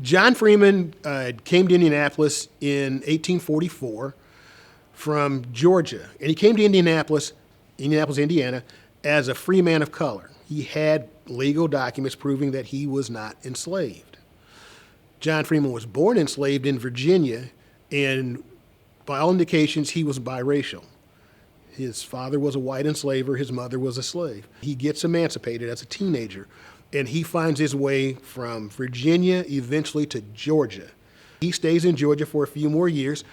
John Freeman came to Indianapolis in 1844 from Georgia, and he came to Indianapolis, Indiana, as a free man of color. He had legal documents proving that he was not enslaved. John Freeman was born enslaved in Virginia, and by all indications, he was biracial. His father was a white enslaver, his mother was a slave. He gets emancipated as a teenager, and he finds his way from Virginia eventually to Georgia. He stays in Georgia for a few more years,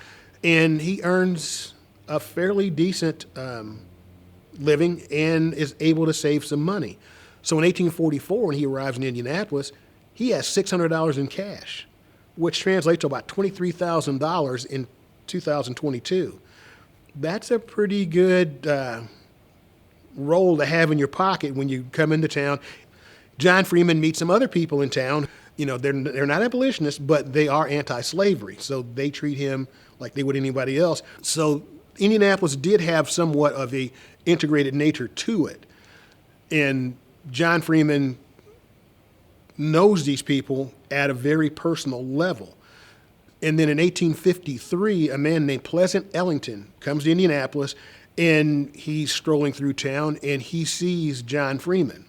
and he earns a fairly decent living and is able to save some money. So in 1844, when he arrives in Indianapolis, he has $600 in cash, which translates to about $23,000 in 2022. That's a pretty good roll to have in your pocket when you come into town. John Freeman meets some other people in town. You know, they're not abolitionists, but they are anti-slavery, so they treat him like they would anybody else. So Indianapolis did have somewhat of a integrated nature to it. And John Freeman knows these people at a very personal level. And then in 1853, a man named Pleasant Ellington comes to Indianapolis, and he's strolling through town, and he sees John Freeman.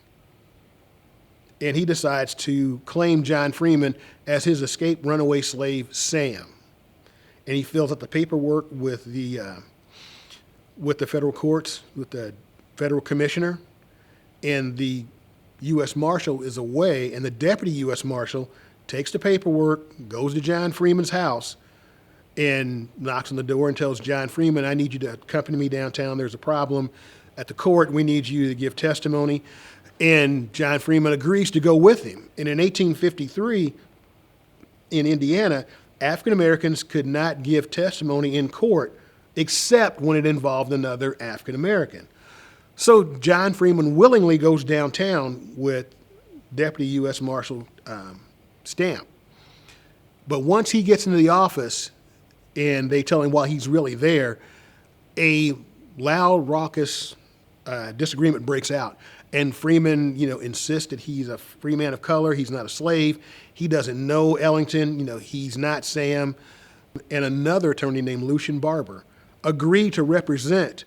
And he decides to claim John Freeman as his escaped runaway slave, Sam. And he fills out the paperwork with the federal courts, with the federal commissioner, and the U.S. Marshal is away, and the deputy U.S. Marshal takes the paperwork, goes to John Freeman's house, and knocks on the door and tells John Freeman, I need you to accompany me downtown. There's a problem at the court. We need you to give testimony. And John Freeman agrees to go with him. And in 1853, in Indiana, African Americans could not give testimony in court except when it involved another African American. So John Freeman willingly goes downtown with Deputy U.S. Marshal Stamp. But once he gets into the office and they tell him while he's really there, a loud, raucous disagreement breaks out. And Freeman, insists that he's a free man of color. He's not a slave. He doesn't know Ellington. He's not Sam. And another attorney named Lucian Barber agreed to represent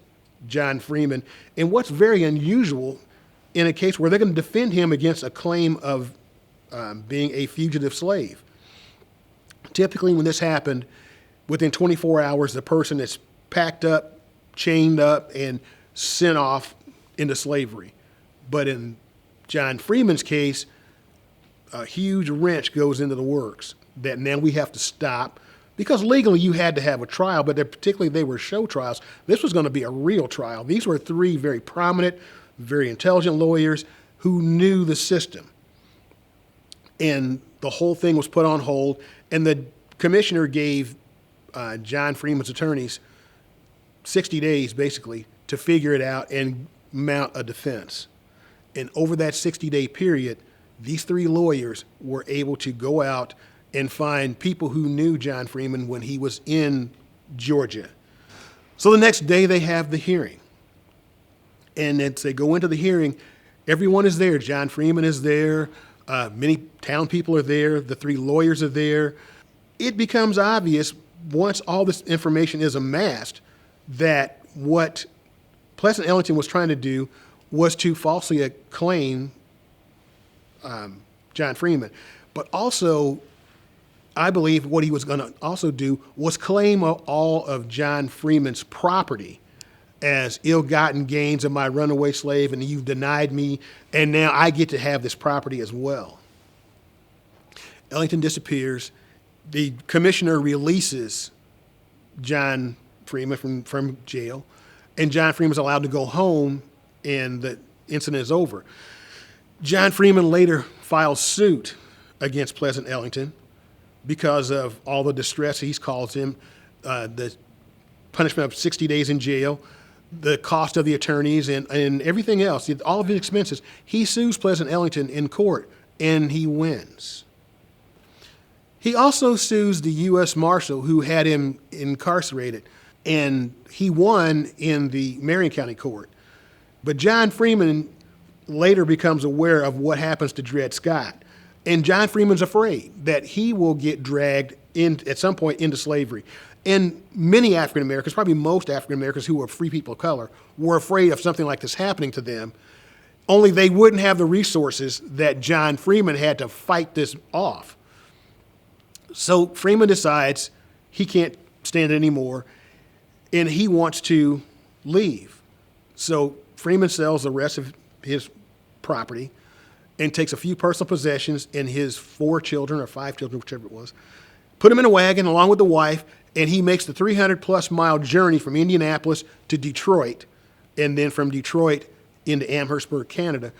John Freeman in what's very unusual in a case where they're going to defend him against a claim of being a fugitive slave. Typically, when this happened, within 24 hours, the person is packed up, chained up, and sent off into slavery. But in John Freeman's case, a huge wrench goes into the works that now we have to stop, because legally you had to have a trial, but particularly they were show trials. This was going to be a real trial. These were three very prominent, very intelligent lawyers who knew the system. And the whole thing was put on hold, and the commissioner gave John Freeman's attorneys 60 days, basically, to figure it out and mount a defense. And over that 60-day period, these three lawyers were able to go out and find people who knew John Freeman when he was in Georgia. So the next day they have the hearing. And as they go into the hearing, everyone is there. John Freeman is there. Many town people are there. The three lawyers are there. It becomes obvious once all this information is amassed that what Pleasant Ellington was trying to do was to falsely acclaim John Freeman. But also, I believe what he was going to also do was claim all of John Freeman's property as ill-gotten gains of my runaway slave, and you've denied me, and now I get to have this property as well. Ellington disappears. The commissioner releases John Freeman from jail, and John Freeman's allowed to go home, and the incident is over. John Freeman later files suit against Pleasant Ellington because of all the distress he calls him, the punishment of 60 days in jail, the cost of the attorneys, and everything else, all of his expenses. He sues Pleasant Ellington in court, and he wins. He also sues the U.S. Marshal who had him incarcerated, and he won in the Marion County Court. But John Freeman later becomes aware of what happens to Dred Scott. And John Freeman's afraid that he will get dragged in at some point into slavery. And many African Americans, probably most African Americans who were free people of color, were afraid of something like this happening to them, only they wouldn't have the resources that John Freeman had to fight this off. So Freeman decides he can't stand it anymore, and he wants to leave. So Freeman sells the rest of his property and takes a few personal possessions and his 4 children or 5 children, whichever it was, put them in a wagon along with the wife, and he makes the 300-plus mile journey from Indianapolis to Detroit, and then from Detroit into Amherstburg, Canada,